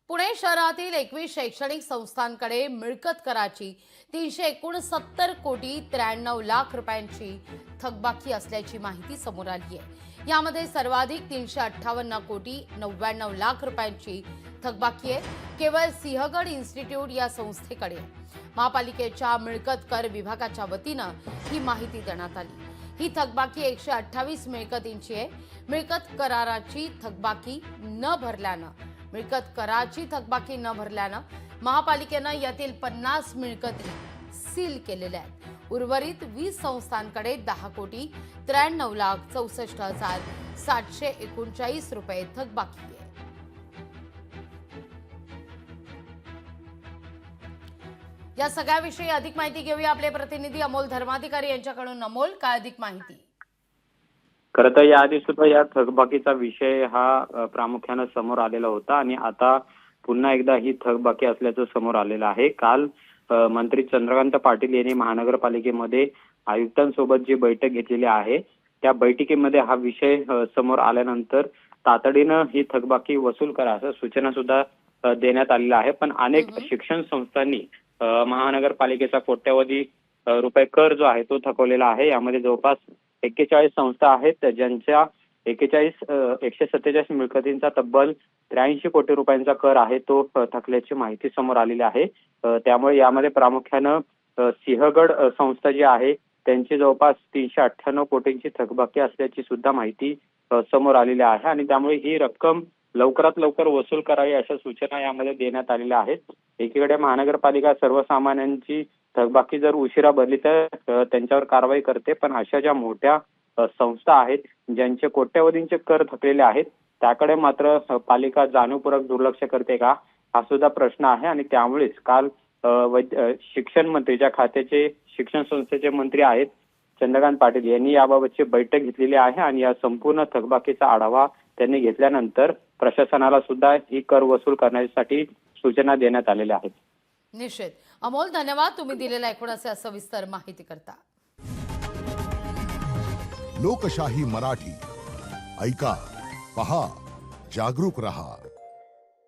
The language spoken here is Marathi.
पुणे शहरातील 21 शैक्षणिक संस्थांकडे मिळकत कराची 369 कोटी 93 लाख रुपयांची थकबाकी असल्याची माहिती समोर आली आहे। यामध्ये सर्वाधिक 358 कोटी 99 लाख रुपयांची थकबाकी आहे केवळ सिंहगड इन्स्टिट्यूट या संस्थेकडे आहे। महापालिकेच्या मिळकत कर विभागाच्या वतीनं ही माहिती देण्यात आली। ही थकबाकी 128 मिळकतींची आहे। मिळकत कराराची थकबाकी न भरल्यानं महापालिकेनं यातील 50 मिळकती सील केलेल्या आहेत। उर्वरित 20 संस्थांकडे 10 कोटी 93 लाख 64 हजार 739 रुपये थकबाकी आहे। या सगळ्याविषयी अधिक माहिती घेऊया आपले प्रतिनिधी अमोल धर्माधिकारी यांच्याकडून। अमोल, काय अधिक माहिती? खरं तर याआधी सुद्धा या थकबाकीचा विषय हा प्रामुख्याने समोर आलेला होता आणि आता पुन्हा एकदा ही थकबाकी असल्याचं समोर आलेलं आहे। काल मंत्री चंद्रकांत पाटील यांनी महानगरपालिकेमध्ये आयुक्तांसोबत जी बैठक घेतलेली आहे त्या बैठकीमध्ये हा विषय समोर आल्यानंतर तातडीनं ही थकबाकी वसूल करा असं सूचना सुद्धा देण्यात आलेल्या आहे। पण अनेक शिक्षण संस्थांनी महानगरपालिकेचा कोट्यवधी रुपये कर जो आहे तो थकवलेला आहे। यामध्ये जवळपास 41 संस्था आहेत ज्यांच्या 147 मिळकतींचा तब्बल 83 कोटी रुपयांचा कर आहे तो थकल्याची माहिती समोर आलेली आहे। त्यामुळे यामध्ये प्रामुख्यानं सिंहगड संस्था जी आहे त्यांची जवळपास 398 कोटींची थकबाकी असल्याची सुद्धा माहिती समोर आलेली आहे आणि त्यामुळे ही रक्कम लवकरात लवकर वसूल करावी अशा सूचना यामध्ये देण्यात आलेल्या आहेत। एकीकडे महानगरपालिका सर्वसामान्यांची थकबाकी जर उशिरा भरली तर त्यांच्यावर कारवाई करते, पण अशा ज्या मोठ्या संस्था आहेत ज्यांचे कोट्यवधींचे कर थकलेले आहेत त्याकडे मात्र पालिका जाणीवपूर्वक दुर्लक्ष करते का हा सुद्धा प्रश्न आहे। आणि त्यामुळेच काल शिक्षण मंत्री ज्या खात्याचे शिक्षण संस्थेचे मंत्री आहेत चंद्रकांत पाटील यांनी याबाबतची बैठक घेतलेली आहे आणि या संपूर्ण थकबाकीचा आढावा त्यांनी घेतल्यानंतर प्रशासनाला सुद्धा ही कर वसूल करण्यासाठी सूचना देण्यात आलेल्या आहेत। निश्चित अमोल, धन्यवाद तुम्ही दिलेल्या एकूण असे सविस्तर माहिती करता। लोकशाही मराठी ऐका, पहा, जागरूक रहा।